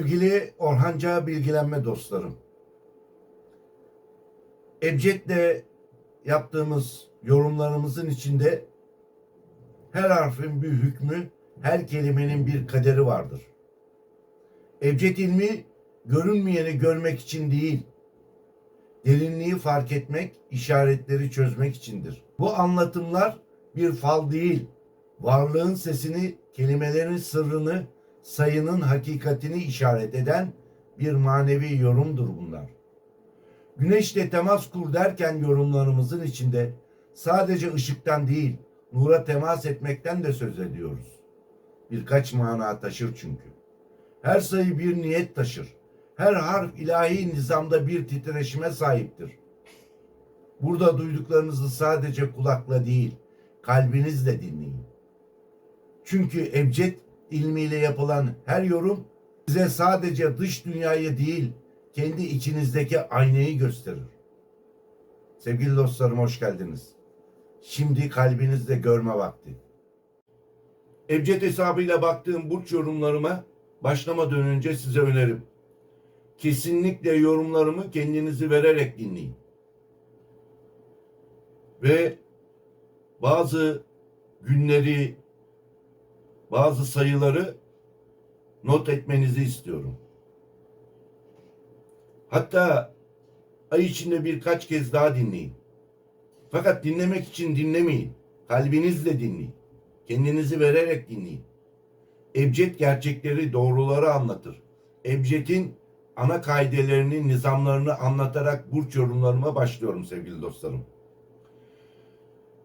Sevgili Orhanca bilgilenme dostlarım, Ebced'le yaptığımız yorumlarımızın içinde her harfin bir hükmü, her kelimenin bir kaderi vardır. Ebced ilmi görünmeyeni görmek için değil, derinliği fark etmek, işaretleri çözmek içindir. Bu anlatımlar bir fal değil, varlığın sesini, kelimelerin sırrını, sayının hakikatini işaret eden bir manevi yorumdur bunlar. Güneşle temas kur derken yorumlarımızın içinde sadece ışıktan değil, nura temas etmekten de söz ediyoruz. Birkaç mana taşır çünkü. Her sayı bir niyet taşır. Her harf ilahi nizamda bir titreşime sahiptir. Burada duyduklarınızı sadece kulakla değil, kalbinizle dinleyin. Çünkü ebced ilmiyle yapılan her yorum size sadece dış dünyayı değil, kendi içinizdeki aynayı gösterir. Sevgili dostlarım, hoş geldiniz. Şimdi kalbinizle görme vakti. Ebced hesabıyla baktığım burç yorumlarıma başlamadan önce size önerim. Kesinlikle yorumlarımı kendinizi vererek dinleyin. Ve bazı günleri, bazı sayıları not etmenizi istiyorum. Hatta ay içinde birkaç kez daha dinleyin. Fakat dinlemek için dinlemeyin. Kalbinizle dinleyin. Kendinizi vererek dinleyin. Ebced gerçekleri, doğruları anlatır. Ebced'in ana kaidelerini, nizamlarını anlatarak burç yorumlarıma başlıyorum sevgili dostlarım.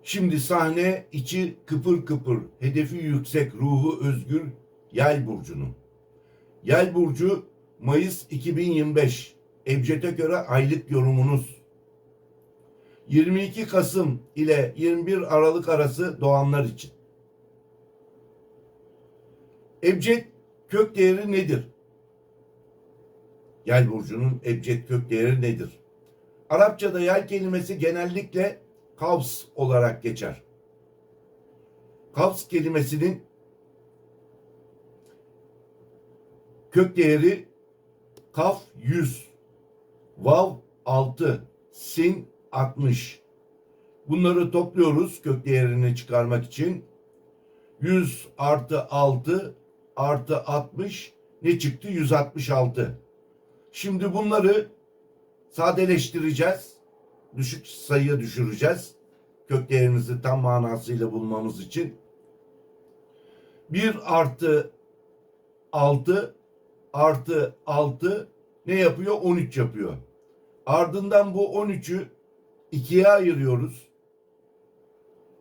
Şimdi sahne içi kıpır kıpır, hedefi yüksek, ruhu özgür Yay burcunun. Yay burcu Mayıs 2025. Ebced'e göre aylık yorumunuz. 22 Kasım ile 21 Aralık arası doğanlar için. Ebced kök değeri nedir? Yay burcunun ebced kök değeri nedir? Arapçada yay kelimesi genellikle kavs olarak geçer. Kavs kelimesinin kök değeri kaf 100, vav 6, sin 60. Bunları topluyoruz kök değerini çıkarmak için. 100 artı 6 artı 60 ne çıktı? 166. Şimdi bunları sadeleştireceğiz. Düşük sayıya düşüreceğiz. Kök değerimizi tam manasıyla bulmamız için. 1 artı 6 artı 6 ne yapıyor? 13 yapıyor. Ardından bu 13'ü 2'ye ayırıyoruz.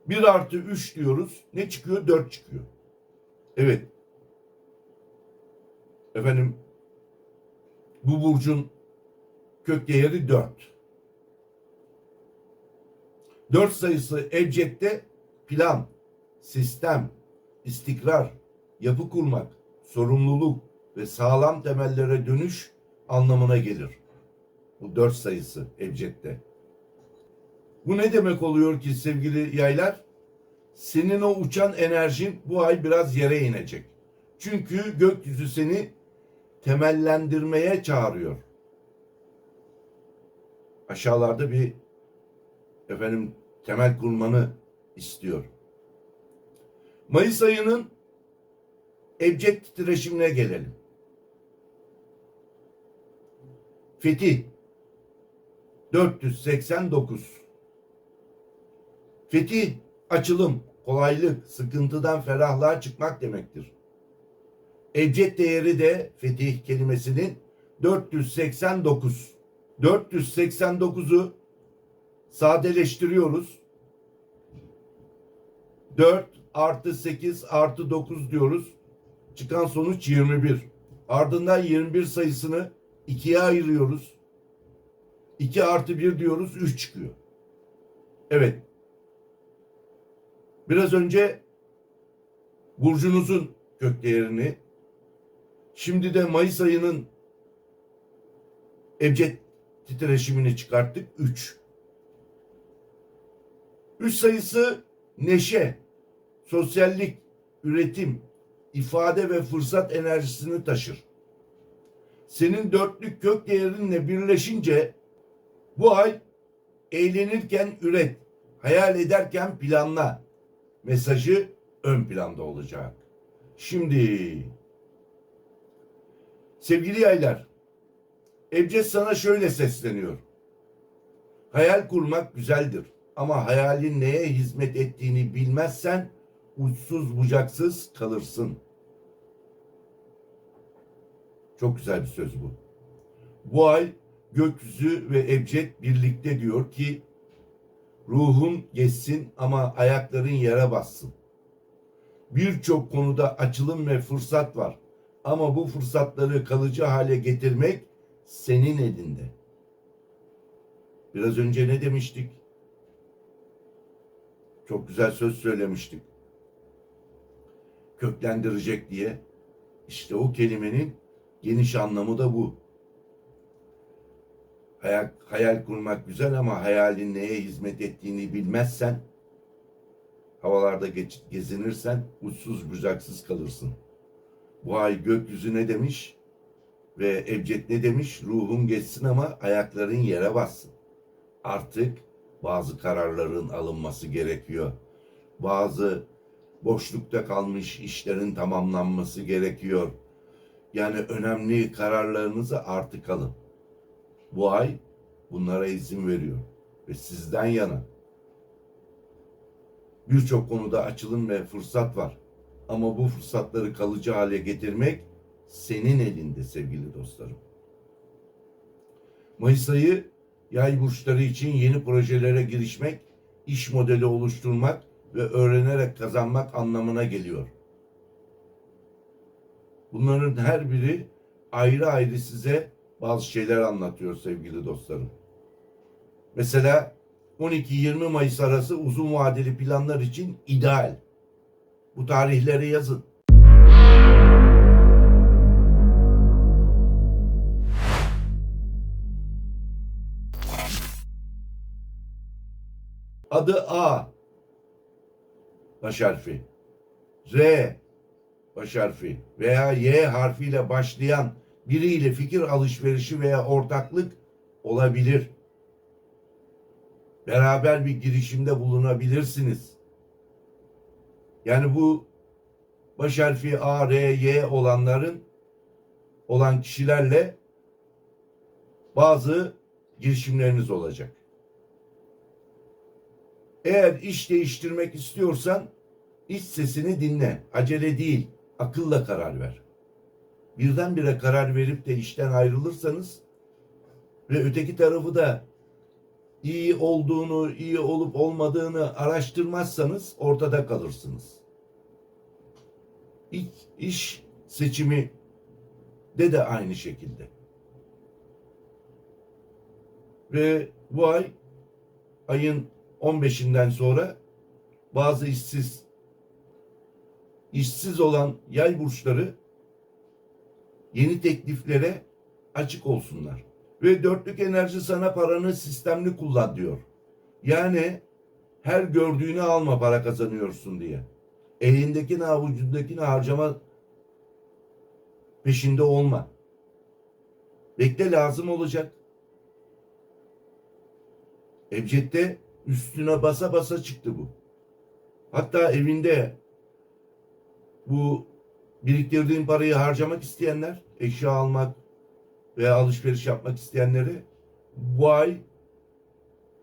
1 artı 3 diyoruz. Ne çıkıyor? 4 çıkıyor. Evet. Efendim, bu burcun kök değeri 4. 4 sayısı ebced'de plan, sistem, istikrar, yapı kurmak, sorumluluk ve sağlam temellere dönüş anlamına gelir. Bu 4 sayısı ebced'de. Bu ne demek oluyor ki sevgili yaylar? Senin o uçan enerjin bu ay biraz yere inecek. Çünkü gökyüzü seni temellendirmeye çağırıyor. Aşağılarda bir temel kurmanı istiyor. Mayıs ayının ebced titreşimine gelelim. Fetih 489. Fetih açılım, kolaylık, sıkıntıdan ferahlığa çıkmak demektir. Ebced değeri de fetih kelimesinin 489. 489'u sadeleştiriyoruz. 4 artı 8 artı 9 diyoruz. Çıkan sonuç 21. Ardından 21 sayısını 2'ye ayırıyoruz. 2 artı 1 diyoruz. 3 çıkıyor. Evet. Biraz önce burcunuzun kök değerini, şimdi de Mayıs ayının ebced titreşimini çıkarttık. 3. 3 sayısı neşe, sosyallik, üretim, ifade ve fırsat enerjisini taşır. senin dörtlük kök değerinle birleşince bu ay eğlenirken üret, hayal ederken planla mesajı ön planda olacak. Şimdi sevgili yaylar, Ebced sana şöyle sesleniyor. Hayal kurmak güzeldir ama hayalin neye hizmet ettiğini bilmezsen uçsuz bucaksız kalırsın. Çok güzel bir söz bu. Bu ay gökyüzü ve Ebced birlikte diyor ki ruhun geçsin ama ayakların yere bassın. Birçok konuda açılım ve fırsat var. Ama bu fırsatları kalıcı hale getirmek senin elinde. Biraz önce ne demiştik? Çok güzel söz söylemiştik. Köklendirecek diye. İşte o kelimenin geniş anlamı da bu. Hayal kurmak güzel ama hayalin neye hizmet ettiğini bilmezsen, havalarda gezinirsen uçsuz bucaksız kalırsın. Bu ay gökyüzü ne demiş ve Ebced ne demiş? Ruhun geçsin ama ayakların yere bassın. Artık bazı kararların alınması gerekiyor. Bazı boşlukta kalmış işlerin tamamlanması gerekiyor. Yani önemli kararlarınızı artık alın. Bu ay bunlara izin veriyor ve sizden yana. Birçok konuda açılım ve fırsat var. Ama bu fırsatları kalıcı hale getirmek senin elinde sevgili dostlarım. Mayıs ayı yay burçları için yeni projelere girişmek, iş modeli oluşturmak ve öğrenerek kazanmak anlamına geliyor. Bunların her biri ayrı ayrı size bazı şeyler anlatıyor sevgili dostlarım. Mesela 12-20 Mayıs arası uzun vadeli planlar için ideal. Bu tarihleri yazın. Adı A baş harfi, R baş harfi veya Y harfiyle başlayan biriyle fikir alışverişi veya ortaklık olabilir. Beraber bir girişimde bulunabilirsiniz. Yani bu baş harfi A, R, Y olan kişilerle bazı girişimleriniz olacak. Eğer iş değiştirmek istiyorsan iç sesini dinle. Acele değil, akılla karar ver. Birdenbire karar verip de işten ayrılırsanız ve öteki tarafı da iyi olduğunu, iyi olup olmadığını araştırmazsanız ortada kalırsınız. İş seçimi de aynı şekilde. Ve bu ayın 15'inden sonra bazı işsiz olan yay burçları yeni tekliflere açık olsunlar. Ve dörtlük enerji sana paranı sistemli kullan diyor. Yani her gördüğünü alma para kazanıyorsun diye. Elindekini avucundakini harcama peşinde olma. Bekle, lazım olacak. Ebced'de üstüne basa basa çıktı bu. Hatta evinde bu biriktirdiğin parayı harcamak isteyenler, eşya almak veya alışveriş yapmak isteyenlere bu ay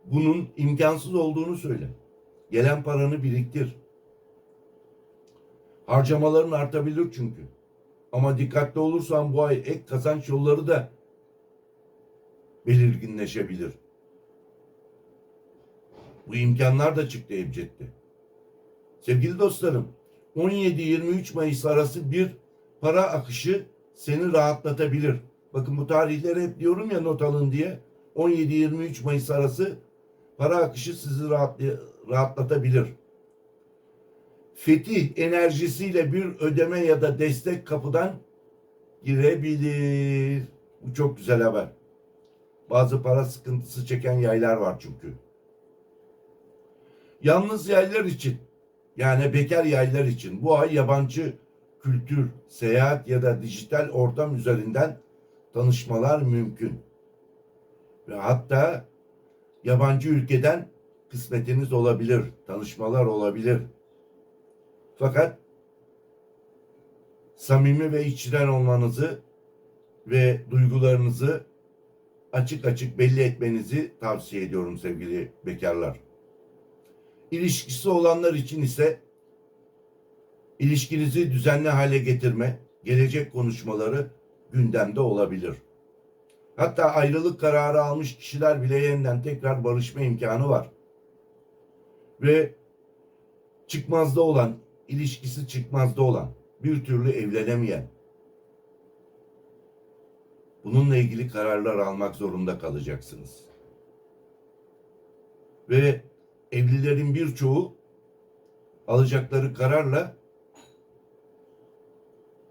bunun imkansız olduğunu söyle. Gelen paranı biriktir. Harcamaların artabilir çünkü. Ama dikkatli olursan bu ay ek kazanç yolları da belirginleşebilir. Bu imkanlar da çıktı Ebced'de. Sevgili dostlarım, 17-23 Mayıs arası bir para akışı seni rahatlatabilir. Bakın bu tarihleri hep diyorum ya, not alın diye. 17-23 Mayıs arası para akışı sizi rahatlatabilir. Fetih enerjisiyle bir ödeme ya da destek kapıdan girebilir. Bu çok güzel haber. Bazı para sıkıntısı çeken yaylar var çünkü. Yalnız yaylar için, yani bekar yaylar için bu ay yabancı kültür, seyahat ya da dijital ortam üzerinden tanışmalar mümkün. Ve hatta yabancı ülkeden kısmetiniz olabilir, tanışmalar olabilir. Fakat samimi ve içten olmanızı ve duygularınızı açık açık belli etmenizi tavsiye ediyorum sevgili bekarlar. İlişkisi olanlar için ise ilişkinizi düzenli hale getirme, gelecek konuşmaları gündemde olabilir. Hatta ayrılık kararı almış kişiler bile yeniden tekrar barışma imkanı var. Ve çıkmazda olan, ilişkisi çıkmazda olan, bir türlü evlenemeyen, bununla ilgili kararlar almak zorunda kalacaksınız. Ve evlilerin birçoğu alacakları kararla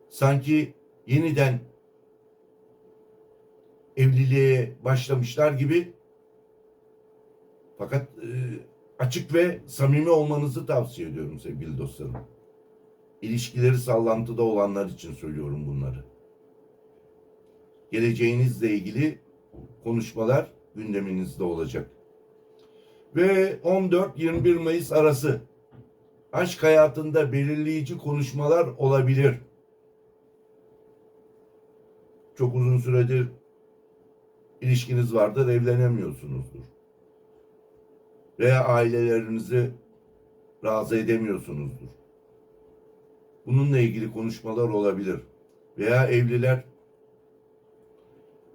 sanki yeniden evliliğe başlamışlar gibi, fakat açık ve samimi olmanızı tavsiye ediyorum sevgili dostlarım. İlişkileri sallantıda olanlar için söylüyorum bunları. Geleceğinizle ilgili konuşmalar gündeminizde olacak. Ve 14-21 Mayıs arası aşk hayatında belirleyici konuşmalar olabilir. Çok uzun süredir ilişkiniz vardır, evlenemiyorsunuzdur. Veya ailelerinizi razı edemiyorsunuzdur. Bununla ilgili konuşmalar olabilir. Veya evliler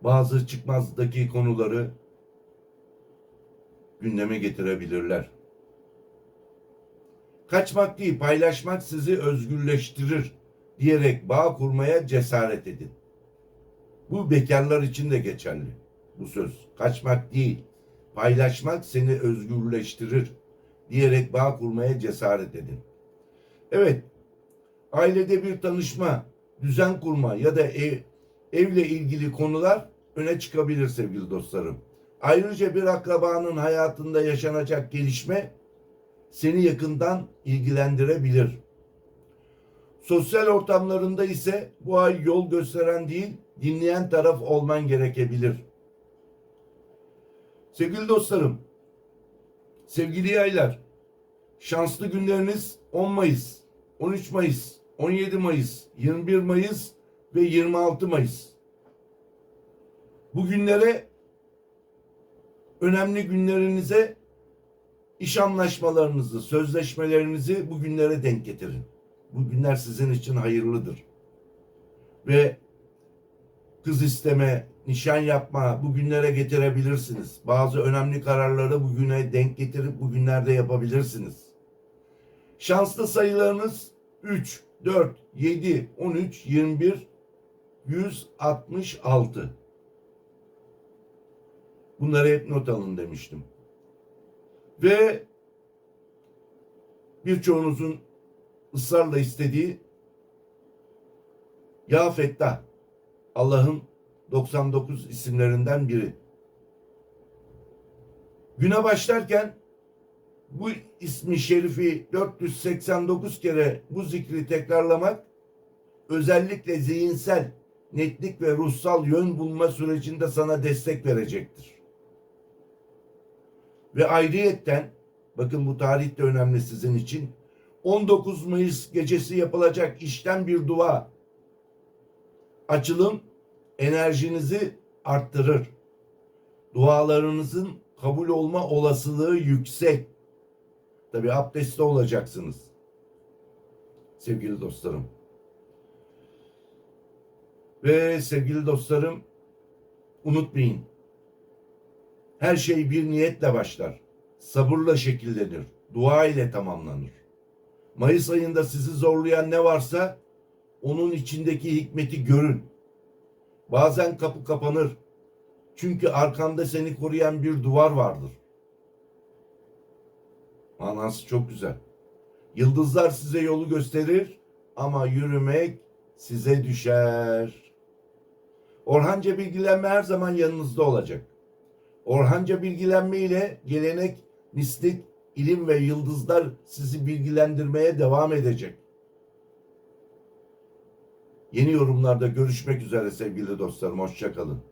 bazı çıkmazdaki konuları gündeme getirebilirler. Kaçmak değil, paylaşmak sizi özgürleştirir diyerek bağ kurmaya cesaret edin. Bu bekarlar için de geçerli bu söz. Kaçmak değil, paylaşmak seni özgürleştirir diyerek bağ kurmaya cesaret edin. Evet, ailede bir tanışma, düzen kurma ya da evle ilgili konular öne çıkabilir sevgili dostlarım. Ayrıca bir akrabanın hayatında yaşanacak gelişme seni yakından ilgilendirebilir. Sosyal ortamlarında ise bu ay yol gösteren değil, dinleyen taraf olman gerekebilir. Sevgili dostlarım, sevgili yaylar, şanslı günleriniz 10 Mayıs, 13 Mayıs, 17 Mayıs, 21 Mayıs ve 26 Mayıs. Bu günlere, önemli günlerinize iş anlaşmalarınızı, sözleşmelerinizi bu günlere denk getirin. Bu günler sizin için hayırlıdır. Ve kız isteme, nişan yapma bu günlere getirebilirsiniz. Bazı önemli kararları bugüne denk getirip bugünlerde yapabilirsiniz. Şanslı sayılarınız 3, 4, 7, 13, 21, 166. Bunları hep not alın demiştim. Ve birçoğunuzun ısrarla istediği Ya Fettah, Allah'ın 99 isimlerinden biri. Güne başlarken bu ismi şerifi 489 kere bu zikri tekrarlamak özellikle zihinsel netlik ve ruhsal yön bulma sürecinde sana destek verecektir. Ve ayrıyetten, bakın bu tarih de önemli sizin için, 19 Mayıs gecesi yapılacak işten bir dua, açılım enerjinizi arttırır. Dualarınızın kabul olma olasılığı yüksek. Tabii abdestli olacaksınız. Sevgili dostlarım. Ve sevgili dostlarım, unutmayın. Her şey bir niyetle başlar. Sabırla şekillenir. Dua ile tamamlanır. Mayıs ayında sizi zorlayan ne varsa onun içindeki hikmeti görün. Bazen kapı kapanır. Çünkü arkanda seni koruyan bir duvar vardır. Manası çok güzel. Yıldızlar size yolu gösterir ama yürümek size düşer. Orhanca bilgilenme her zaman yanınızda olacak. Orhanca bilgilenme ile gelenek, mistik, ilim ve yıldızlar sizi bilgilendirmeye devam edecek. Yeni yorumlarda görüşmek üzere sevgili dostlarım. Hoşça kalın.